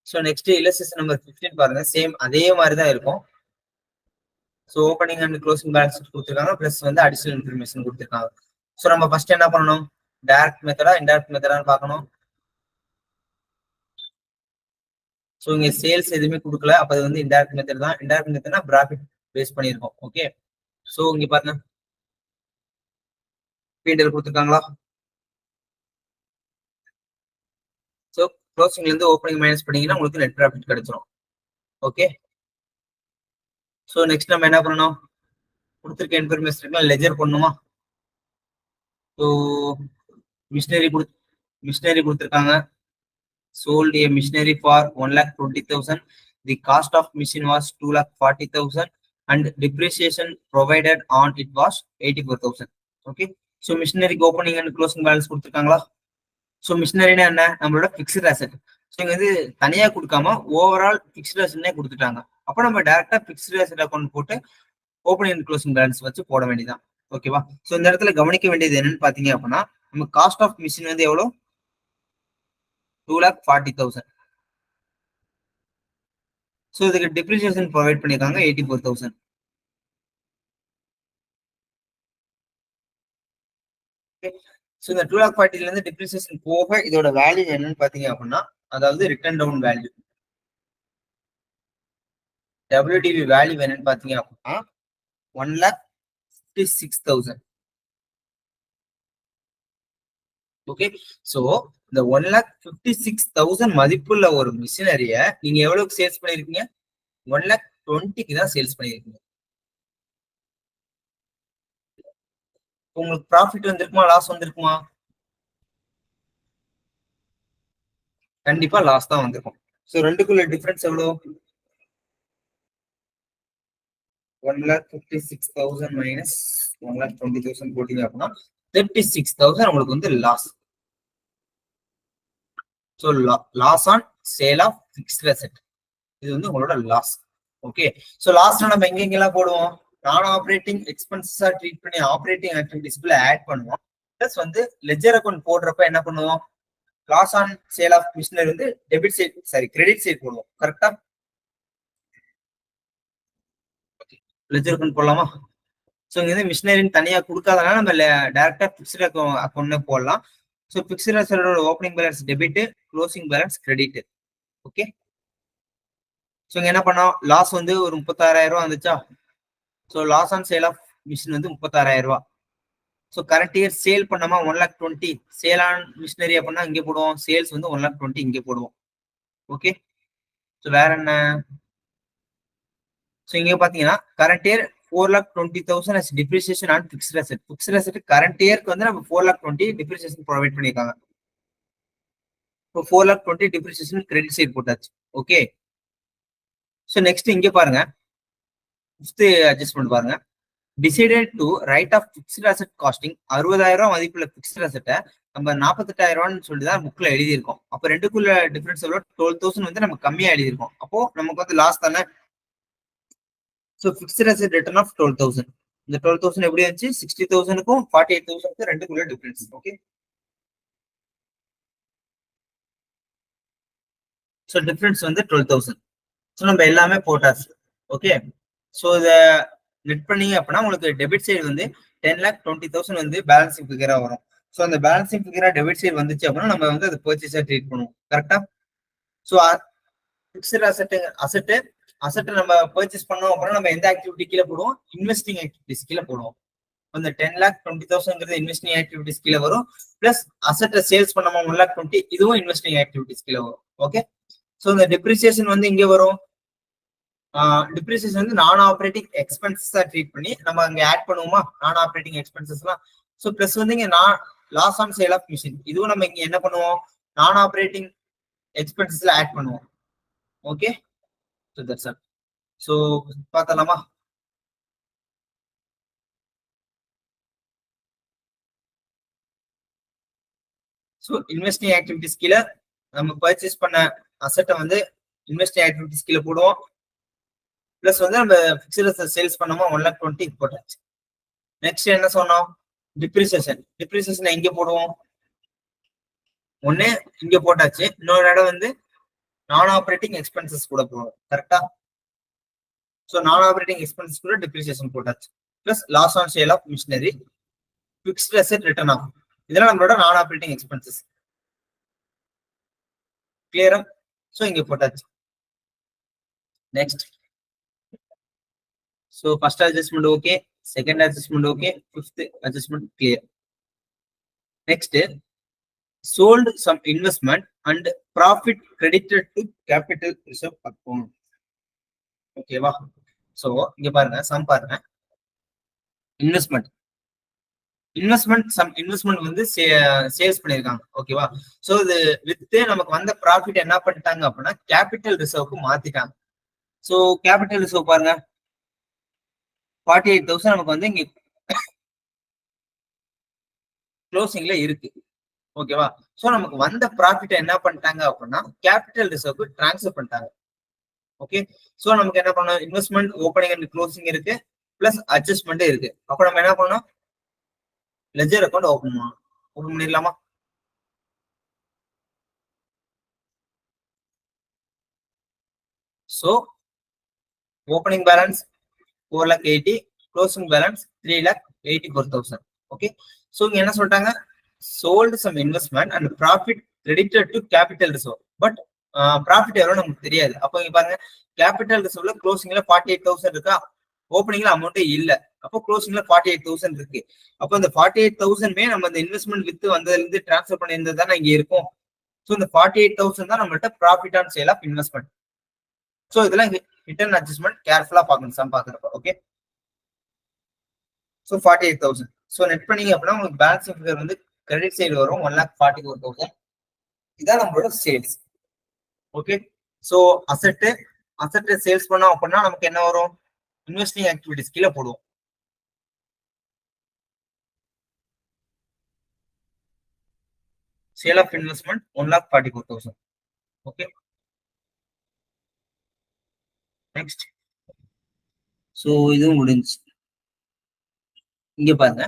So next illustration number 15 பாருங்க, same அதே மாதிரி தான் இருக்கும். So opening and closing balance கொடுத்துருக்காங்க, பிளஸ் வந்து அடிஷனல் இன்ஃபர்மேஷன் கொடுத்துருக்காங்க. ஸோ நம்ம ஃபர்ஸ்ட் என்ன பண்ணணும், டைரக்ட் மெத்தடா இன்டைரக்ட் மெத்தடான்னு பார்க்கணும். ஸோ இங்க சேல்ஸ் எதுவுமே கொடுக்கல, அப்ப அது வந்து இன்டைரக்ட் மெத்தட் தான். இன்டைரக்ட் மெத்தட்னா ப்ராஃபிட் பேஸ் பண்ணியிருக்கோம். ஓகே, ஸோ இங்க பாருங்க பீடல் கொடுத்துருக்காங்களா. ஸோ க்ளோசிங்ல இருந்து ஓப்பனிங் மைனஸ் பண்ணீங்கன்னா உங்களுக்கு நெட் ப்ராஃபிட் கிடைச்சிரும். ஓகே, ஸோ நெக்ஸ்ட் நம்ம என்ன பண்ணணும், கொடுத்துருக்க இன்ஃபர்மேஷன் லெஜர் பண்ணணுமா. ஸோ மிஷினரி கொடுத்துருக்காங்க. sold a machinery for 1,20,000. The cost of machine was 2,40,000 and depreciation provided on it was 84,000. Okay, so machinery opening and closing balance கொடுத்துருக்காங்களா. So மிஷினரினா என்ன, நம்மளோட பிக்ஸ்ட் அசெட். ஸோ இங்க வந்து தனியா கொடுக்காம ஓவரால் பிக்ஸ்ட் அசெட்னே கொடுத்துட்டாங்க. அப்போ நம்ம டைரக்டா பிக்ஸ்ட் அசெட் அக்கௌண்ட் போட்டு ஓப்பனிங் அண்ட் க்ளோசிங் பேலன்ஸ் வச்சு போட வேண்டியதான். ஓகேவா. ஸோ இந்த இடத்துல கவனிக்க வேண்டியது என்னன்னு பாத்தீங்க அப்படின்னா, நம்ம காஸ்ட் ஆஃப் மிஷின் வந்து எவ்வளோ, 2,40,000. ஸோ இதுக்கு டிப்ரிசியேஷன் ப்ரொவைட் பண்ணிருக்காங்க 84,000. ஸோ இந்த 2,40,000 இருந்து டிப்ரிசியேஷன் போக இதோட வேல்யூ என்னன்னு பாத்தீங்க அப்படின்னா, அதாவது written down value, WDV value என்னன்னு பாத்தீங்க அப்படின்னா 1,56,000. ஓகே, சோ இந்த 1,56,000 மதிப்புள்ள ஒரு மிஷினரிய நீங்க எவ்வளவுக்கு சேல்ஸ் பண்ணிருக்கீங்க, 1,20,000 தான் சேல்ஸ் பண்ணிருக்கீங்க. உங்களுக்கு ப்ராஃபிட் வந்திருக்குமா, லாஸ் வந்திருக்குமா? கண்டிப்பா லாஸ் தான் வந்திருக்கும். சோ ரெண்டுக்குள்ள டிஃபரன்ஸ் எவ்வளவு, 1,56,000 மைனஸ் 1,20,000 போட்டீங்க அப்படின்னா 36,000 உங்களுக்கு வந்து loss. So loss on sale of fixed asset, இது வந்து உங்களோட லாஸ். ஓகே, ஸோ லாஸ்ட்ல நம்ம எங்கெங்கெல்லாம் போடுவோம், நான் ஆப்ரேட்டிங் எக்ஸ்பென்சஸா ட்ரீட் பண்ணி ஆப்ரேட்டிங் ஆக்டிவிட்டிஸ்க்குள்ள ஆட் பண்ணுவோம். பிளஸ் வந்து லெஜர் அக்கௌண்ட் போடுறப்ப என்ன பண்ணுவோம், loss on sale of machinery வந்து debit side sorry credit side போடுவோம். கரெக்டா, லெஜர் அக்கௌண்ட் போடலாமா. ஸோ இங்க வந்து மிஷினரின்னு தனியா கொடுக்காதனால நம்ம டைரக்டா பிக்ஸ்ட் அக்கௌண்ட் போடலாம். ஸோ பிக்ஸ்ட் அசெட்டோட opening balance debit, closing balance credit. Okay, so இங்க என்ன பண்ணோம், லாஸ் வந்து ஒரு 36,000 வந்துச்சா. So loss on sale of machine வந்து 36,000. ஸோ கரண்ட் இயர் சேல் பண்ணோமா 1,20,000. சேல் ஆன் மிஷினரி அப்படின்னா இங்கே போடுவோம், சேல்ஸ் வந்து 1,20,000 இங்கே போடுவோம். ஓகே, ஸோ வேற என்ன, ஸோ இங்க பாத்தீங்கன்னா current year 4,20,000 as depreciation on fixed asset. Fixed asset current இயர்க்கு வந்து நம்ம 4,20,000 டிப்ரிசியேஷன் ப்ரொவைட் பண்ணிருக்காங்க. இப்போ 4,20,000 டிப்ரிசியேஷன் கிரெடிட் சைட் போட்டாச்சு. ஓகே, ஸோ நெக்ஸ்ட் இங்க பாருங்க, ஃபிஃப்த் அட்ஜஸ்ட்மெண்ட் பாருங்க, decided to write off fixed asset costing. 60,000 மதிப்புள்ள ஃபிக்ஸ்ட் அசெட்டை நம்ம 48,000 சொல்லி தான் புக்ல எழுதியிருக்கோம். அப்போ ரெண்டுக்குள்ள டிஃபரன்ஸ் எவ்வளோ, 12,000 வந்து நம்ம கம்மியா எழுதியிருக்கோம். அப்போ நமக்கு வந்து லாஸ் தானே. So fixed asset written off 12,000. இந்த 12,000 எப்படி இருந்துச்சு, 60,000க்கும் 48,000 ரெண்டுக்குள்ள டிஃபரன்ஸ். ஓகே, ஸோ டிஃபரன்ஸ் வந்து 12,000. ஸோ நம்ம எல்லாமே போட்டாச்சு. ஓகே, ஸோ இதை நெட் பண்ணீங்க அப்படின்னா உங்களுக்கு டெபிட் சைடு வந்து 10,20,000 வந்து பேலன்சிங் ஃபிகரா வரும். ஸோ அந்த பேலன்சிங் ஃபிகரா டெபிட் சைடு வந்துச்சு அப்படின்னா நம்ம வந்து அதை பர்ச்சேஸா ட்ரீட் பண்ணுவோம். கரெக்டா. ஸோ ஃபிக்ஸ்ட் அசெட் நம்ம பர்ச்சேஸ் பண்ணோம் அப்படின்னா நம்ம எந்த ஆக்டிவிட்டி கீழே போடுவோம், இன்வெஸ்டிங் ஆக்டிவிட்டிஸ் கீழே போடுவோம். அந்த 10,20,000 இன்வெஸ்டிங் ஆக்டிவிட்டிஸ் கீழே வரும். பிளஸ் அசெட்டை சேல்ஸ் பண்ணாம 1,20,000 இதுவும் இன்வெஸ்டிங் ஆக்டிவிட்டிஸ் கீழே வரும். ஓகே, ஸோ இந்த டிப்ரிசியேஷன் வந்து இங்கே வரும். டிப்ரிசியேஷன் வந்து நான் ஆப்ரேட்டிங் எக்ஸ்பென்சஸா ட்ரீட் பண்ணி நம்ம அங்க ஆட் பண்ணுவோமா, நான் ஆப்ரேட்டிங் எக்ஸ்பென்சஸ்லாம். ஸோ பிளஸ் வந்து இங்க loss on sale of machine, இதுவும் நம்ம இங்க என்ன பண்ணுவோம், நான் ஆப்ரேட்டிங் எக்ஸ்பென்சஸ்ல ஆட் பண்ணுவோம். Okay, so that's all. So பார்த்தலாமா. ஸோ இன்வெஸ்டிங் ஆக்டிவிட்டிஸ் கீழே நம்ம பர்ச்சேஸ் பண்ண அசெட்டை வந்து இன்வெஸ்டிங் ஆக்டிவிட்டிஸ் கீழே போடுவோம். பிளஸ் வந்து நம்ம ஃபிக்ஸ்ட் சேல்ஸ் பண்ணோமா 1,20,000 போட்டாச்சு. நெக்ஸ்ட் என்ன சொன்னோம், டிப்ரிசியேஷன் எங்க போடுவோம், ஒண்ணு இங்க போட்டாச்சு, இன்னொரு இடம் வந்து நான் ஆப்ரேட்டிங் எக்ஸ்பென்சஸ் கூட போகும். கரெக்டா? ஸோ நான் ஆப்ரேட்டிங் எக்ஸ்பென்சஸ் கூட டிப்ரிசியேஷன் போட்டாச்சு. Plus loss on sale of machinery, fixed asset written ஆகும். இதெல்லாம் நம்மளோட நான் ஆப்ரேட்டிங் எக்ஸ்பென்சஸ். கிளியரா? ஸோ இங்க போட்டாச்சு. Next, so first adjustment okay, second adjustment okay, fifth adjustment clear. Next, sold some investment and profit credited to capital reserve account. ஓகேவா? So இங்க பாருங்க, சம் பாருங்க. இன்வெஸ்ட்மெண்ட் சம் இன்வெஸ்ட்மெண்ட் வந்து சேல்ஸ் பண்ணிருக்காங்க. ஓகேவா? சோ இது வித்து நமக்கு வந்த ப்ராஃபிட் என்ன பண்ணிட்டாங்க அப்படின்னா கேபிட்டல் ரிசர்வ்க்கு மாத்திட்டாங்க. சோ கேபிட்டல் ரிசர்வ் பாருங்க 48,000 நமக்கு வந்து இங்க க்ளோசிங்ல இருக்கு. ஓகேவா? சோ நமக்கு வந்த ப்ராஃபிட் என்ன பண்ணிட்டாங்க அப்படின்னா கேபிட்டல் ரிசர்வ்க்கு டிரான்ஸ்ஃபர் பண்ணிட்டாங்க. ஓகே, சோ நமக்கு என்ன பண்ணணும், இன்வெஸ்ட்மெண்ட் ஓப்பனிங் அண்ட் க்ளோசிங் இருக்கு, பிளஸ் அட்ஜஸ்ட்மெண்ட் இருக்கு. அப்ப நம்ம என்ன பண்ணணும், லெட்ஜர் அக்கௌண்ட் ஓபன் பண்ணிடலாமா? So opening balance 4,80,000, closing balance 3,84,000. Okay, so இங்க என்ன சொல்லிட்டாங்க, sold some investment and profit credited to capital reserve. But profit எவ்வளவு நமக்கு தெரியாது. அப்போ இங்க பாருங்க, கேபிட்டல் ரிசர்வ்ல க்ளோசிங்ல 48,000 இருக்கா, ஓப்பனிங்ல அமௌண்ட் இல்ல, அப்போ க்ளோசிங்ல 48,000 இருக்கு. அப்போ இந்த 48,000 நம்ம இந்த இன்வெஸ்ட்மெண்ட் வித்து வந்ததுல இருந்து டிரான்ஸ்ஃபர் பண்ணியிருந்தது தானே இங்க இருக்கும். ஸோ இந்த 48,000 தான் நம்மள்ட்ட profit on sale of investment. So இதெல்லாம் ரிட்டர்ன் அட்ஜஸ்ட்மெண்ட் கேர்ஃபுல்லா பார்க்கணும் சம் பாக்குறப்ப. Okay, so 48,000. ஸோ நெட் பண்ணீங்க அப்படின்னா உங்களுக்கு பேலன்ஸ் ஃபிகர் வந்து கிரெடிட் சைடு வரும் 1,44,000. இதான் நம்மளோட sales. Okay, so asset sales பண்ணோம் அப்படின்னா நமக்கு என்ன வரும், இன்வெஸ்டிங் ஆக்டிவிட்டிஸ் கீழே போடுவோம். Sale of investment 1,44,000. Okay, next. So இதுவும் முடிஞ்சு. இங்க பாருங்க,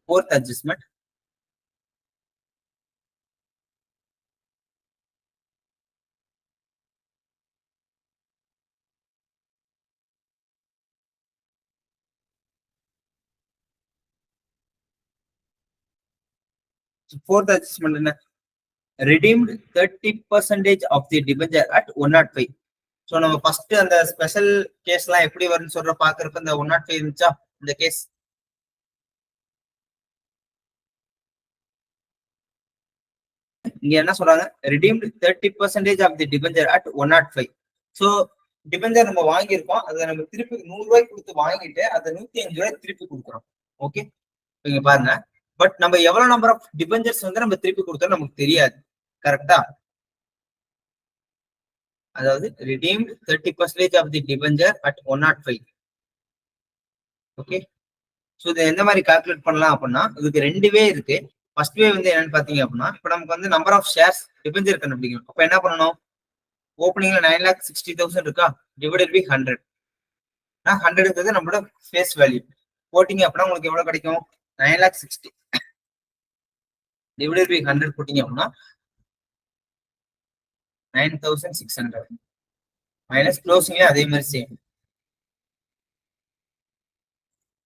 ஃபோர்த் அட்ஜஸ்ட்மெண்ட். Fourth adjustment என்ன, redeemed 30% of the debenture at 105. So நம்ம ஃபர்ஸ்ட் அந்த ஸ்பெஷல் கேஸ்லாம் எப்படி வரும்னு சொல்ற பாக்குறப்ப இந்த 105 இருந்துச்சா இந்த கேஸ். இங்க என்ன சொல்றாங்க, redeemed 30% of the debenture at 105. So debenture நம்ம வாங்கியிருக்கோம், அதை நம்ம திருப்பி 100 ரூபாய்க்கு கொடுத்து வாங்கிட்டு அதை 105 ரூபாய் திருப்பி கொடுக்குறோம். ஓகே, இங்க பாருங்க, பட் நம்ம எவ்வளவு நம்பர் ஆஃப் டிபெஞ்சர்ஸ் வந்து நம்ம திருப்பி கொடுத்தோம் நமக்கு தெரியாது. கரெக்டா? அதாவது redeemed 30% of the debenture at 105. Okay, so இதை எந்த மாதிரி கால்குலேட் பண்ணலாம் அப்படின்னா இதுக்கு 2 வே இருக்கு. ஃபர்ஸ்ட் வே வந்து என்னன்னு பாத்தீங்க அப்படின்னா, இப்போ நமக்கு வந்து நம்பர் ஆஃப் ஷேர்ஸ் டிபெஞ்சர் கண்டுபிடிக்கணும். அப்ப என்ன பண்ணணும், ஓப்பனிங்ல 9,60,000 இருக்கா, டிவைடட் பை 100. 100 நம்மளோட ஃபேஸ் வேல்யூ போட்டிங்க அப்படின்னா உங்களுக்கு எவ்வளவு கிடைக்கும், 9,60,000 டிவைடட் பை 100 போட்டிங்க அப்படின்னா 9,600 மைனஸ் க்ளோசிங்ல அதே மாதிரி சேம்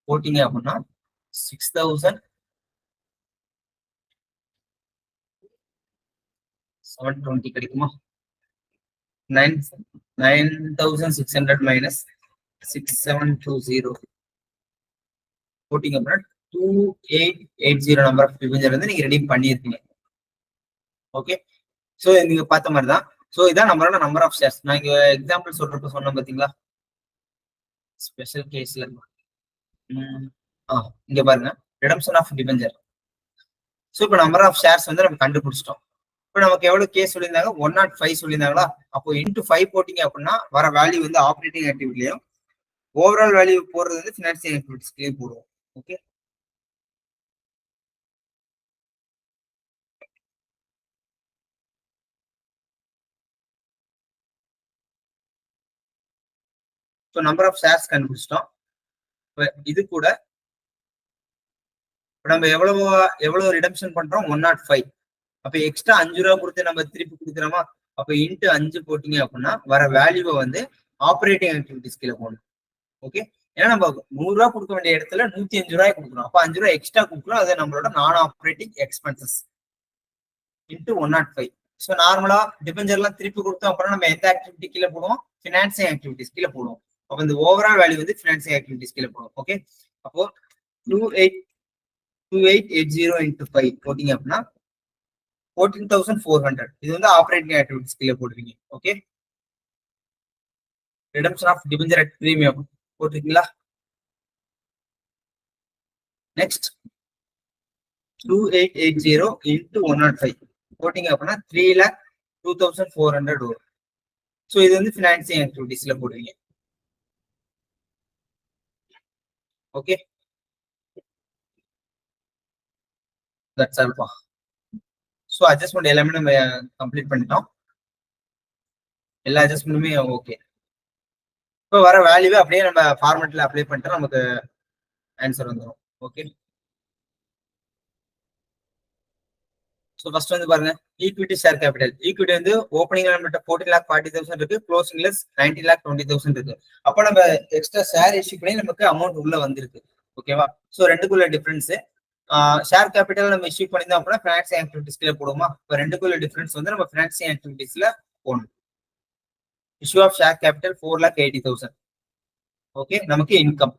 போட்டிங்க அப்படின்னா 6,720 கிடைக்குமா. 9,600 மைனஸ் 6,720 போட்டிங்க அப்படின்னா 2,880 நம்பர் ஆஃப் டிபெஞ்சர் வந்து நீங்க ரெடீம் பண்ணியிருக்கீங்க. ஓகே, ஸோ நீங்க பார்த்த மாதிரி தான். ஸோ இதான் நம்மளோட நம்பர் ஆஃப் ஷேர்ஸ். நான் இங்க எக்ஸாம்பிள் சொல்றப்ப சொன்னேன் பாத்தீங்களா ஸ்பெஷல் கேஸ்ல. இங்க பாருங்க, ரிடம்ஷன் ஆஃப் டிபெஞ்சர். ஸோ இப்போ நம்பர் ஆஃப் ஷேர்ஸ் வந்து நம்ம கண்டுபிடிச்சிட்டோம். இப்போ நமக்கு எவ்வளவு கேஸ் சொல்லியிருந்தாங்க, 105 சொல்லியிருந்தாங்களா, அப்போ இன்டூ 5 போட்டிங்க அப்படின்னா வர வேல்யூ வந்து ஆப்ரேட்டிங் ஆக்டிவிட்டிலையும் ஓவரால் வேல்யூ போடுறது வந்து ஃபினான்சியல் ஆக்டிவிட்டிஸ்லயே போடுவோம். Okay, so number of shares கண்டுபிடிச்சிட்டோம். இது கூட நம்ம எவ்வளவு ரிடம்ஷன் பண்றோம், 105. அப்ப எக்ஸ்ட்ரா 5 ரூபா கொடுத்து நம்ம திருப்பி கொடுக்குறோமா, அப்ப இன்ட்டு 5 போட்டீங்க அப்படின்னா வர வேல்யூவை வந்து ஆப்ரேட்டிங் ஆக்டிவிட்டிஸ் கீழே போகணும். ஓகே, ஏன்னா நம்ம 100 ரூபாய் கொடுக்க வேண்டிய இடத்துல 105 ரூபாய் கொடுக்கணும். அப்ப 5 ரூபாய் எக்ஸ்ட்ரா கொடுக்கணும். அது நம்மளோட நான் ஆப்ரேட்டிங் எக்ஸ்பென்சஸ் இன்ட்டு 105. ஸோ நார்மலா டிபெஞ்சர்லாம் திருப்பி கொடுத்தோம் அப்படின்னா நம்ம எந்த ஆக்டிவிட்டி கீழே போடுவோம்? ஃபினான்சிங் ஆக்டிவிட்டிஸ் கீழே போடுவோம். அப்போ இந்த ஓவரால் வேல்யூ வந்து ஃபினான்சிங் ஆக்டிவிட்டிஸ் கீழே போடுவோம். ஓகே, அப்போ 2880 இன்ட்டு 5 போட்டீங்க அப்படின்னா 14,400. இது வந்து ஆப்ரேட்டிங் ஆக்டிவிட்டிஸ் கீழே போடுவீங்க. Okay, redemption of debenture at premium போட்டிருக்கீங்களா? நெக்ஸ்ட் 2880 இன்ட்டு 105 போட்டீங்க அப்படின்னா 3,02,400 வரும். ஸோ இது வந்து ஃபினான்சிங் ஆக்டிவிட்டிஸ்ல போடுவீங்க. Okay, that's alpha. So adjustment எல்லாமே நம்ம கம்ப்ளீட் பண்ணிட்டோம். எல்லா அட்ஜஸ்ட்மெண்ட்டுமே ஓகே. இப்போ வர வேல்யூவே அப்படியே நம்ம ஃபார்மேட்ல அப்ளை பண்ணிட்டா நமக்கு ஆன்சர் வந்துடும். ஓகே, ஸோ ஃபர்ஸ்ட் வந்து பாருங்க, ஈக்விட்டி ஷேர் கேபிட்டல். ஈக்விட்டி வந்து ஓப்பனிங்ல நம்மகிட்ட 14,40,000 இருக்கு, க்ளோசிங்ல 19,20,000 இருக்கு. அப்போ நம்ம எக்ஸ்ட்ரா ஷேர் இஷ்யூ பண்ணி நமக்கு அமௌண்ட் உள்ள வந்திருக்கு. ஓகேவா? ஸோ ரெண்டுக்குள்ள டிஃபரன்ஸ். ஷேர் கேபிட்டல் நம்ம இஷ்யூ பண்ணியிருந்தோம் அப்படின்னா ஃபினான்சிங் ஆக்டிவிட்டிஸ்ல போடுவோமா? இப்போ ரெண்டுக்குள்ள டிஃபரன்ஸ் வந்து நம்ம ஃபினான்சிங் ஆக்டிவிட்டிஸ்ல போடணும். Issue of share capital 4,80,000. Okay, நமக்கு இன்கம்.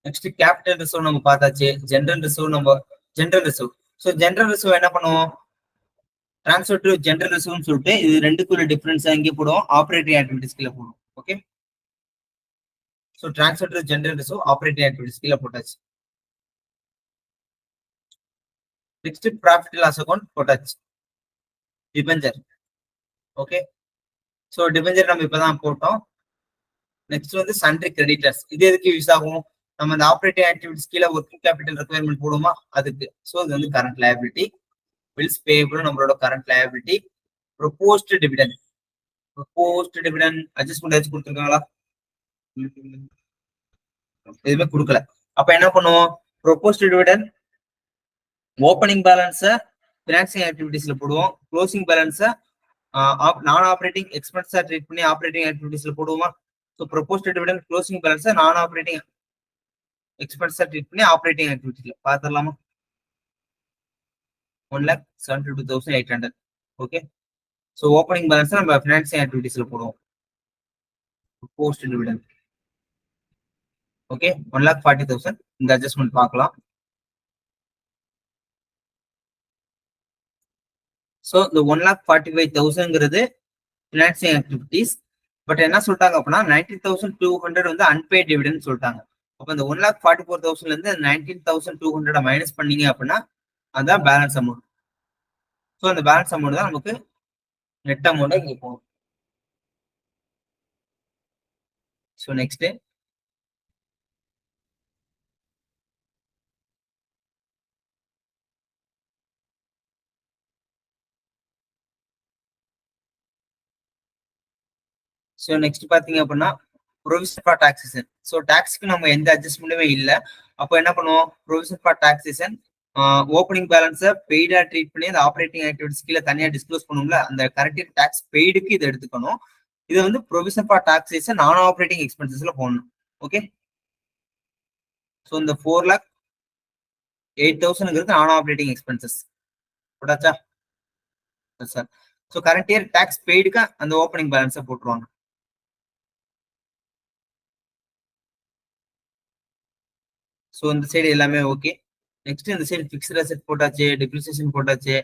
நெக்ஸ்ட் கேபிட்டல் ரிசர்வ் நம்ம பார்த்தாச்சு. General reserve. So general reserve என்ன பண்ணுவோம்? டிரான்ஸ்ஃபர் டு ஜெனரல் ரிசர்வ்னு சொல்லிட்டு இது ரெண்டுக்குள்ள டிஃபரன்ஸ் எங்கே போடுவோம்? ஆப்ரேட்டிங் ஆக்டிவிட்டிஸ் கீழே போடுவோம். Okay, so transfer to general reserve operating activities கீழே போட்டாச்சு. நெக்ஸ்ட் ப்ராஃபிட் லாஸ் அக்கௌண்ட் போட்டாச்சு. டிபெஞ்சர். ஓகே, ஸோ டிபெஞ்சர் நம்ம இப்பதான் போட்டோம். நெக்ஸ்ட் வந்து சன்ட்ரி கிரெடிட்டர்ஸ். இது எதுக்கு யூஸ் ஆகும்? நம்ம இந்த ஆப்ரேட்டிங் ஆக்டிவிட்டிஸ் கீழே ஒர்க்கிங் கேபிட்டல் ரெக்யர்மெண்ட் போடுவோமா? அதுக்கு. ஸோ இது வந்து கரண்ட் லயபிலிட்டி. பில்ஸ் பேபிள் நம்மளோட current liability. Proposed dividend adjustment ஏதாச்சும் கொடுத்துருக்காங்களா? எதுவுமே கொடுக்கல. அப்ப என்ன பண்ணுவோம்? ப்ரொபோஸ்ட் டிவிடெண்ட் ஓப்பனிங் பேலன்ஸை ஃபினான்சிங் ஆக்டிவிட்டிஸ்ல போடுவோம். க்ளோசிங் பேலன்ஸை நான் ஆப்ரேட்டிங் எக்ஸ்பென்ஸா ட்ரீட் பண்ணி ஆப்ரேட்டிங் ஆக்டிவிட்டிஸ்ல போடுவோமா? ஸோ ப்ரொபோஸ்ட் டிவிடெண்ட் க்ளோசிங் பேலன்ஸை நான் ஆப்ரேட்டிங் எக்ஸ்பென்ஸா ட்ரீட் பண்ணி ஆப்ரேட்டிங் ஆக்டிவிட்டிஸ்ல பார்த்துடலாமா? 1,72,800. ஓகே, ஸோ ஓப்பனிங் பேலன்ஸ் நம்ம ஃபினான்சிங் ஆக்டிவிட்டிஸ்ல போடுவோம். Post dividend. ஓகே, 1,40,000. இந்த அட்ஜஸ்ட்மெண்ட் பார்க்கலாம். ஸோ இந்த 1,45,000ங்கிறது ஃபினான்சிங் ஆக்டிவிட்டிஸ். பட் என்ன சொல்லிட்டாங்க அப்படின்னா 19,200 வந்து அன்பெய்ட் டிவிடெண்ட் சொல்லிட்டாங்க. அப்போ இந்த 1,44,000ல இருந்து 19,200 மைனஸ் பண்ணீங்க அப்படின்னா அதுதான் பேலன்ஸ் அமௌண்ட். ஸோ அந்த பேலன்ஸ் அமௌண்ட் தான் நமக்கு நெட் அமௌண்ட் இங்கே போகும். ஸோ நெக்ஸ்ட் பாத்தீங்க அப்படின்னா ப்ரொவிஷன் ஃபார் டாக்ஸேஷன். ஸோ டாக்ஸ்க்கு நம்ம எந்த அட்ஜஸ்ட்மெண்ட்டுமே இல்லை. அப்போ என்ன பண்ணுவோம்? ப்ரொவிஷன் ஃபார் டாக்ஸேஷன் ஓப்பனிங் பேலன்ஸை பெய்டா ட்ரீட் பண்ணி அந்த ஆப்ரேட்டிங் ஆக்டிவிட்டிஸ் கீழே தனியாக டிஸ்க்ளோஸ் பண்ணுவோம்ல, அந்த கரெக்ட் டாக்ஸ் பெய்டுக்கு இதை எடுத்துக்கணும். இது வந்து ப்ரொவிஷன் ஃபார் டாக்ஸேஷன் நான் ஆப்ரேட்டிங் எக்ஸ்பென்சஸ்ல போடணும். ஓகே, ஸோ இந்த 4,08,000ங்கிறது நான் ஆப்ரேட்டிங் எக்ஸ்பென்சஸ் போட்டாச்சா? Sir, so current year tax பெய்டுக்கு அந்த ஓப்பனிங் பேலன்ஸை போட்டுருவாங்க. ஸோ இந்த சைடு எல்லாமே ஓகே. நெக்ஸ்ட் இந்த சைடு ஃபிக்ஸ்ட் அசெட் போட்டாச்சு, டெப்ரிசியேஷன் போட்டாச்சு,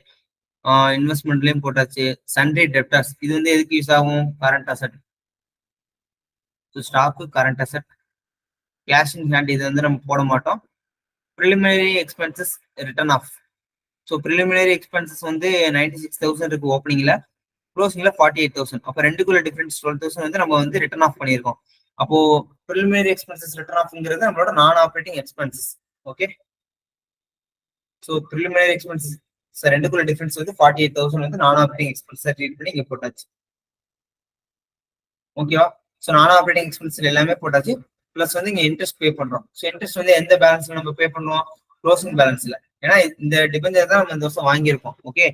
இன்வெஸ்ட்மெண்ட்லயும் போட்டாச்சு. சன்ட்ரி டெப்டார்ஸ் இது வந்து எதுக்கு யூஸ் ஆகும்? Current asset. So stock current asset. Cash in hand இது வந்து நம்ம போட மாட்டோம். Preliminary expenses written off. So preliminary expenses வந்து 96,000 இருக்கு ஓப்பனிங்ல, க்ளோசிங்ல 48,000. அப்போ ரெண்டுக்குள்ள டிஃபரன்ஸ் 12,000 வந்து நம்ம வந்து ரிட்டர்ன் ஆஃப் பண்ணியிருக்கோம். அப்போ ப்ரிலிமினரி எக்ஸ்பென்சஸ் ரிட்டர்ன் ஆஃப்ங்கிறது நம்மளோட நான் operating expenses. Okay, so preliminary expenses ரெண்டுக்குள்ள டிஃபரன்ஸ் வந்து 48,000 வந்து நான் ஆப்ரேட்டிங் எக்ஸ்பென்சஸ் ட்ரீட் பண்ணி இங்க போட்டாச்சு. ஓகேவா? ஸோ நான் ஆப்ரேட்டிங் எக்ஸ்பென்சஸ் எல்லாமே போட்டாச்சு. பிளஸ் வந்து இங்க இன்ட்ரெஸ்ட் பே பண்றோம். ஸோ இன்ட்ரெஸ்ட் வந்து எந்த பேலன்ஸ்ல நம்ம பே பண்ணுவோம்? க்ளோசிங் பேலன்ஸ்ல. ஏன்னா இந்த டிபெஞ்சர் தான் நம்ம இந்த வருஷம் வாங்கியிருக்கோம். ஓகே,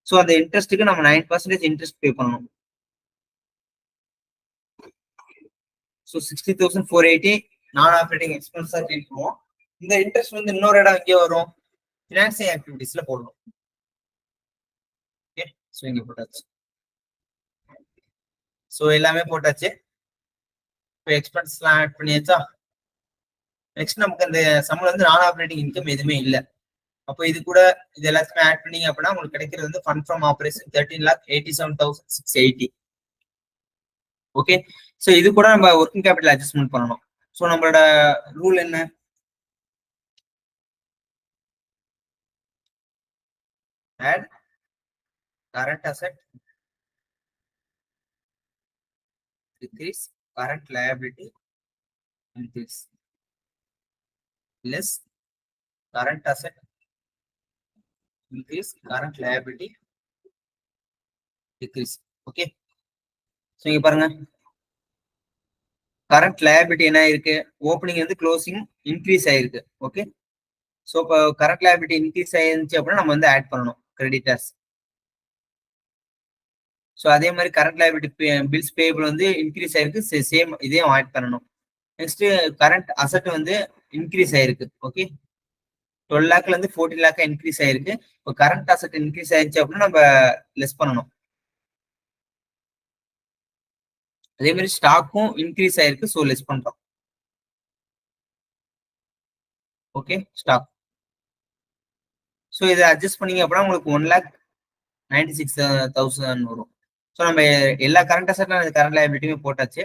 ஸோ அந்த இன்ட்ரெஸ்ட்டுக்கு நம்ம 9% இன்ட்ரெஸ்ட் பே பண்ணணும். ஸோ 60,480 நான் ஆப்ரேட்டிங் எக்ஸ்பென்ஸா கேட்குவோம். இந்த இன்ட்ரெஸ்ட் வந்து இன்னொரு இடம் எங்கே வரும்? ஃபினான்சிங் ஆக்டிவிட்டிஸ்ல போடணும். ஓகே, ஸோ இங்க போட்டாச்சு. ஸோ எல்லாமே போட்டாச்சு. இப்போ எக்ஸ்பென்ஸ்லாம் ஆட் பண்ணியாச்சா? நெக்ஸ்ட் நமக்கு அந்த சம்பளம் வந்து நான் ஆப்ரேட்டிங் இன்கம் எதுவுமே இல்லை. அப்போ இது கூட இது எல்லாத்தையுமே ஆட் பண்ணீங்க அப்படின்னா உங்களுக்கு கிடைக்கிறது வந்து fund from operation 13,87,680. Okay, so இது கூட நம்ம ஒர்க்கிங் கேபிட்டல் அட்ஜஸ்ட்மெண்ட் பண்ணணும். ஸோ நம்மளோட ரூல் என்ன? Add current asset decrease current liability increase less current asset increase current liability decrease. Okay, so இங்க பாருங்க கரண்ட் லயபிலிட்டி என்ன இருக்கு? ஓப்பனிங் வந்து க்ளோசிங் இன்க்ரீஸ் ஆயிருக்கு. ஓகே, ஸோ இப்போ கரண்ட் லயபிலிட்டி இன்க்ரீஸ் ஆயிருந்துச்சு அப்படின்னா நம்ம வந்து ஆட் பண்ணணும் கிரெடிட்டர்ஸ். ஸோ அதே மாதிரி கரண்ட் லயபிலிட்டி பில்ஸ் பேபிள் வந்து இன்க்ரீஸ் ஆயிருக்கு, சேம் இதையும் ஆட் பண்ணணும். நெக்ஸ்ட் கரண்ட் அசட் வந்து இன்க்ரீஸ் ஆயிருக்கு. ஓகே, 12 லேக்ல இருந்து 14 லேக்கா இன்க்ரீஸ் ஆயிருக்கு. இப்போ கரண்ட் அசட் இன்க்ரீஸ் ஆயிருச்சு அப்படின்னா நம்ம லெஸ் பண்ணணும். அதே மாதிரி ஸ்டாக்கும் இன்க்ரீஸ் ஆயிருக்கு, ஸோ லெஸ் பண்றோம். Okay, stock. ஸோ இதை அட்ஜஸ்ட் பண்ணீங்க அப்படின்னா உங்களுக்கு 1,96,000 வரும். ஸோ நம்ம எல்லா கரண்ட் அசட் கரண்ட் லைபிலிட்டியுமே போட்டாச்சு.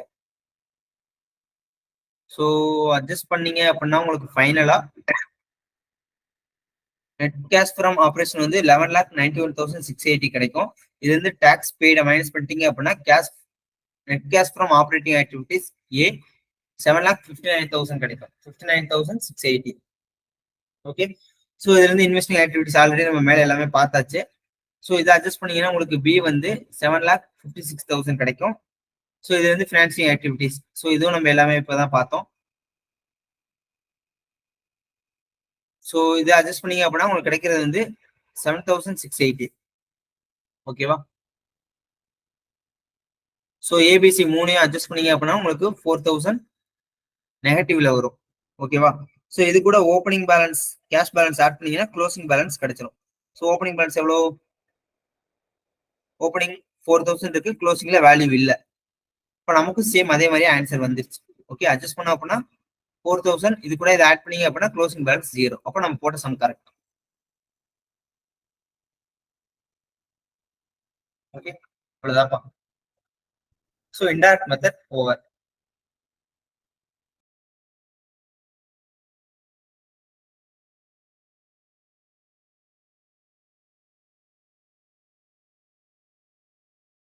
ஸோ அட்ஜஸ்ட் பண்ணீங்க அப்படின்னா உங்களுக்கு ஃபைனலா நெட் கேஷ் ஃப்ரம் ஆப்ரேஷன் வந்து 11,91,680 கிடைக்கும். இது வந்து டாக்ஸ் பெய்ட மைனஸ் பண்ணிட்டீங்க அப்படின்னா net cash from operating activities 7,59,000 கிடைக்கும். 59,680. ஓகே, ஸோ இதுல இருந்து இன்வெஸ்டிங் ஆக்டிவிட்டிஸ் ஆல்ரெடி நம்ம மேல எல்லாமே பார்த்தாச்சு. ஸோ இதை அட்ஜஸ்ட் பண்ணீங்கன்னா உங்களுக்கு பி வந்து 7,56,000 கிடைக்கும். ஸோ இது வந்து ஃபினான்சிங் ஆக்டிவிட்டிஸ். ஸோ இதுவும் நம்ம எல்லாமே இப்போதான் பார்த்தோம். ஸோ இதை அட்ஜஸ்ட் பண்ணீங்க அப்படின்னா உங்களுக்கு கிடைக்கிறது வந்து 7,680. ஓகேவா? ஸோ ஏபிசி 3 அட்ஜஸ்ட் பண்ணீங்க அப்படின்னா உங்களுக்கு 4,000 நெகட்டிவ்ல வரும். ஓகேவா? ஸோ இது கூட opening balance cash balance add பண்ணீங்கன்னா க்ளோசிங் பேலன்ஸ் கிடைச்சிடும். ஸோ ஓப்பனிங் பேலன்ஸ் எவ்வளோ? ஓப்பனிங் 4,000 இருக்கு, க்ளோசிங்ல வேல்யூ இல்லை. இப்போ நமக்கு சேம் அதே மாதிரி ஆன்சர் வந்துருச்சு. ஓகே, அட்ஜஸ்ட் பண்ண அப்படின்னா 4,000 இது கூட இதை ஆட் பண்ணீங்க அப்படின்னா க்ளோசிங் பேலன்ஸ் 0. அப்போ நம்ம போட்ட சம் கரெக்ட். ஓகே, அவ்வளோதான்ப்பா. So indirect method over.